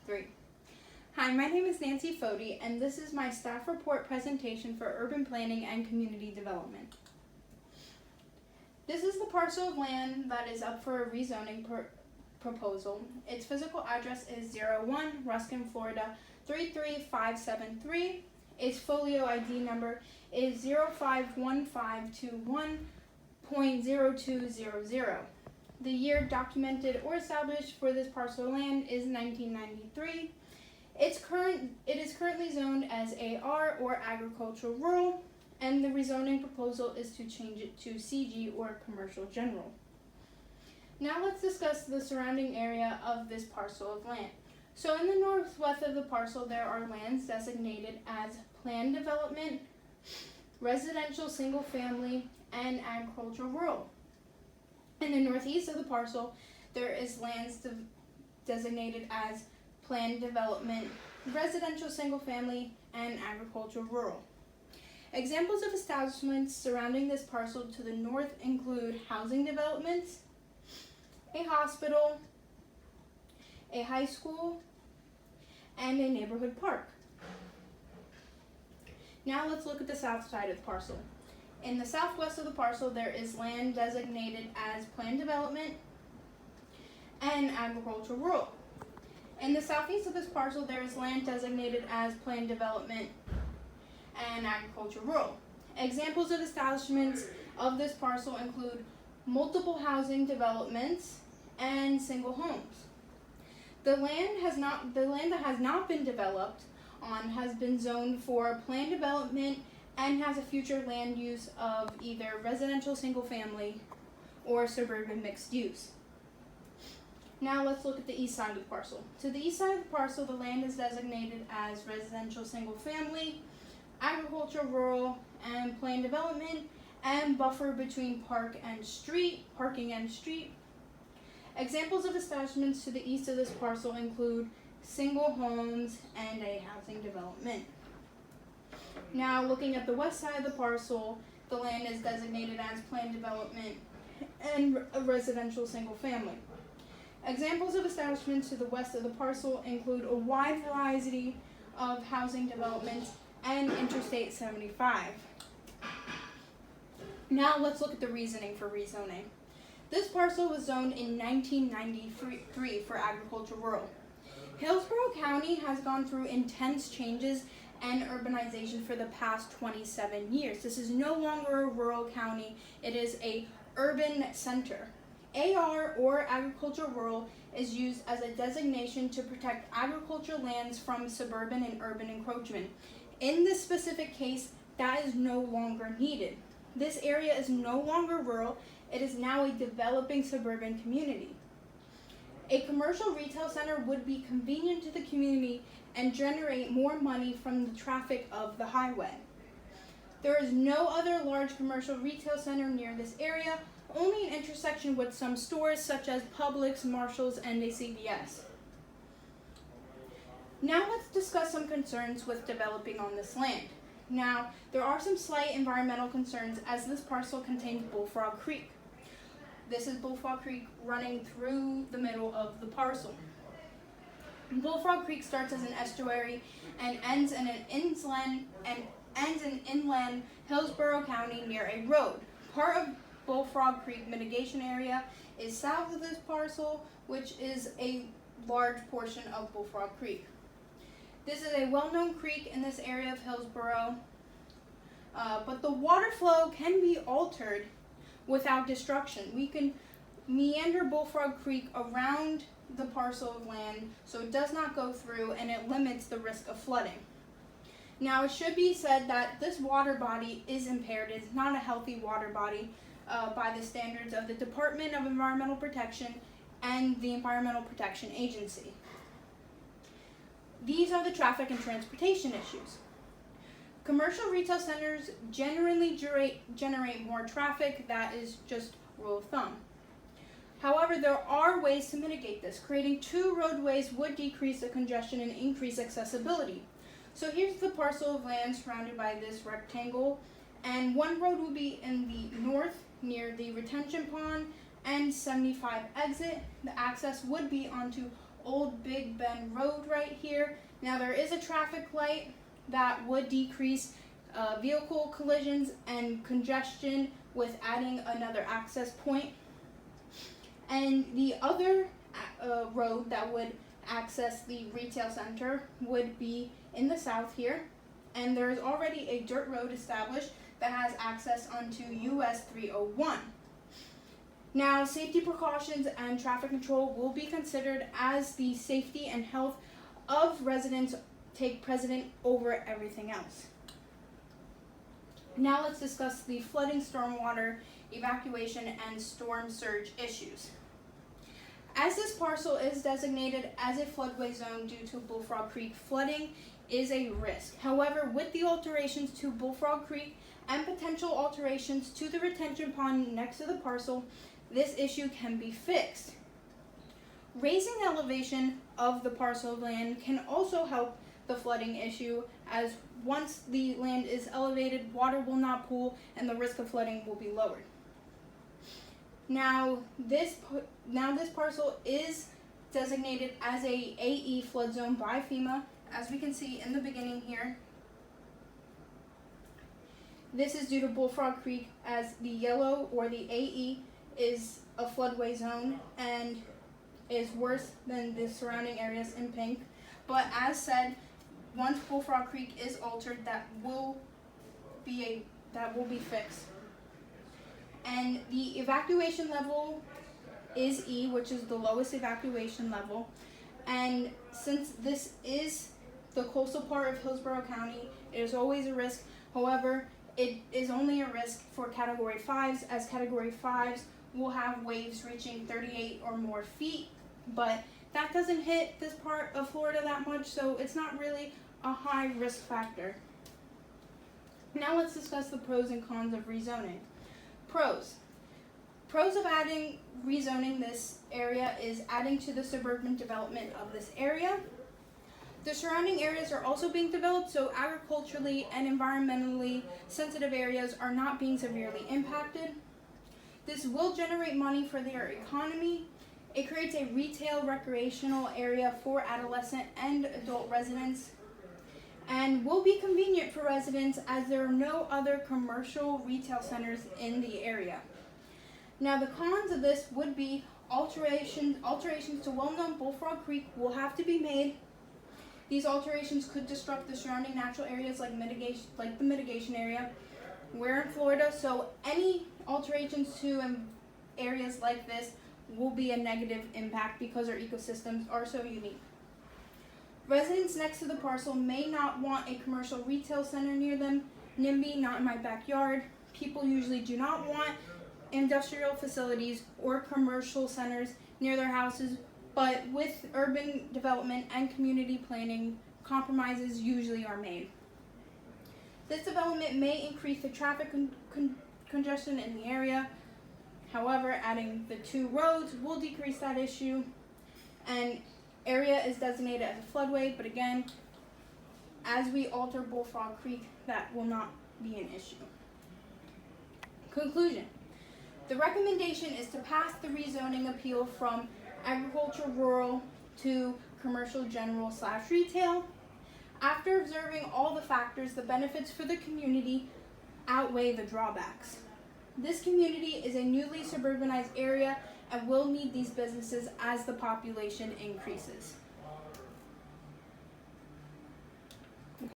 3. Hi, my name is Nancy Fody, and this is my staff report presentation for urban planning and community development. This is the parcel of land that is up for a rezoning proposal. Its physical address is 01 Ruskin, Florida 33573. Its folio ID number is 051521.0200. The year documented or established for this parcel of land is 1993. It is currently zoned as AR or agricultural rural, and the rezoning proposal is to change it to CG or commercial general. Now let's discuss the surrounding area of this parcel of land. So in the northwest of the parcel, there are lands designated as planned development, residential single family, and agricultural rural. In the northeast of the parcel, there is lands designated as planned development, residential single family, and agricultural rural. Examples of establishments surrounding this parcel to the north include housing developments, a hospital, a high school, and a neighborhood park. Now let's look at the south side of the parcel. In the southwest of the parcel, there is land designated as planned development and agricultural rural. In the southeast of this parcel, there is land designated as planned development and agricultural rural. Examples of establishments of this parcel include multiple housing developments and single homes. The land that has not been developed on has been zoned for planned development and has a future land use of either residential single family or suburban mixed use. Now let's look at the east side of the parcel. To the east side of the parcel, the land is designated as residential single family, agricultural rural, and planned development, and buffer between parking and street. Examples of establishments to the east of this parcel include single homes and a housing development. Now looking at the west side of the parcel, the land is designated as planned development and a residential single family. Examples of establishments to the west of the parcel include a wide variety of housing developments and Interstate 75. Now let's look at the reasoning for rezoning. This parcel was zoned in 1993 for agricultural rural. Hillsborough County has gone through intense changes and urbanization for the past 27 years. This is no longer a rural county, it is a urban center. AR or agricultural rural is used as a designation to protect agricultural lands from suburban and urban encroachment. In this specific case, that is no longer needed. This area is no longer rural, it is now a developing suburban community. A commercial retail center would be convenient to the community and generate more money from the traffic of the highway. There is no other large commercial retail center near this area, only an intersection with some stores such as Publix, Marshalls, and a CVS. Now let's discuss some concerns with developing on this land. Now, there are some slight environmental concerns as this parcel contains Bullfrog Creek. This is Bullfrog Creek running through the middle of the parcel. Bullfrog Creek starts as an estuary and ends in inland Hillsborough County near a road. Part of Bullfrog Creek mitigation area is south of this parcel, which is a large portion of Bullfrog Creek. This is a well-known creek in this area of Hillsborough, but the water flow can be altered without destruction. We can meander Bullfrog Creek around the parcel of land so it does not go through and it limits the risk of flooding. Now it should be said that this water body is impaired. It is not a healthy water body by the standards of the Department of Environmental Protection and the Environmental Protection Agency. These are the traffic and transportation issues. Commercial retail centers generally generate more traffic. That is just rule of thumb. However, there are ways to mitigate this. Creating two roadways would decrease the congestion and increase accessibility. So here's the parcel of land surrounded by this rectangle, and one road will be in the north near the retention pond and 75 exit. The access would be onto Old Big Bend Road right here. Now there is a traffic light that would decrease vehicle collisions and congestion with adding another access point. And the other road that would access the retail center would be in the south here. And there is already a dirt road established that has access onto US 301. Now, safety precautions and traffic control will be considered as the safety and health of residents take precedent over everything else. Now let's discuss the flooding, stormwater, evacuation, and storm surge issues. As this parcel is designated as a floodway zone due to Bullfrog Creek, flooding is a risk. However, with the alterations to Bullfrog Creek and potential alterations to the retention pond next to the parcel, this issue can be fixed. Raising the elevation of the parcel of land can also help the flooding issue, as once the land is elevated, water will not pool and the risk of flooding will be lowered. Now this parcel is designated as a AE flood zone by FEMA, as we can see in the beginning here. This is due to Bullfrog Creek, as the yellow or the AE is a floodway zone and is worse than the surrounding areas in pink. But as said, once Bullfrog Creek is altered, that will be fixed. And the evacuation level is E, which is the lowest evacuation level. And since this is the coastal part of Hillsborough County, it is always a risk. However, it is only a risk for Category 5s, as Category 5s will have waves reaching 38 or more feet. But that doesn't hit this part of Florida that much, so it's not really a high risk factor. Now let's discuss the pros and cons of rezoning. Pros of rezoning this area is adding to the suburban development of this area. The surrounding areas are also being developed, so agriculturally and environmentally sensitive areas are not being severely impacted. This will generate money for their economy. It creates a retail recreational area for adolescent and adult residents, and will be convenient for residents as there are no other commercial retail centers in the area. Now the cons of this would be alterations to well-known Bullfrog Creek will have to be made. These alterations could disrupt the surrounding natural areas like the mitigation area. We're in Florida, so any alterations to areas like this will be a negative impact because our ecosystems are so unique. Residents next to the parcel may not want a commercial retail center near them. NIMBY, not in my backyard. People usually do not want industrial facilities or commercial centers near their houses, but with urban development and community planning, compromises usually are made. This development may increase the traffic congestion in the area. However, adding the 2 roads will decrease that issue, and area is designated as a floodway, but again, as we alter Bullfrog Creek, that will not be an issue. Conclusion. The recommendation is to pass the rezoning appeal from agricultural rural to commercial general / retail. After observing all the factors, the benefits for the community outweigh the drawbacks. This community is a newly suburbanized area and will need these businesses as the population increases.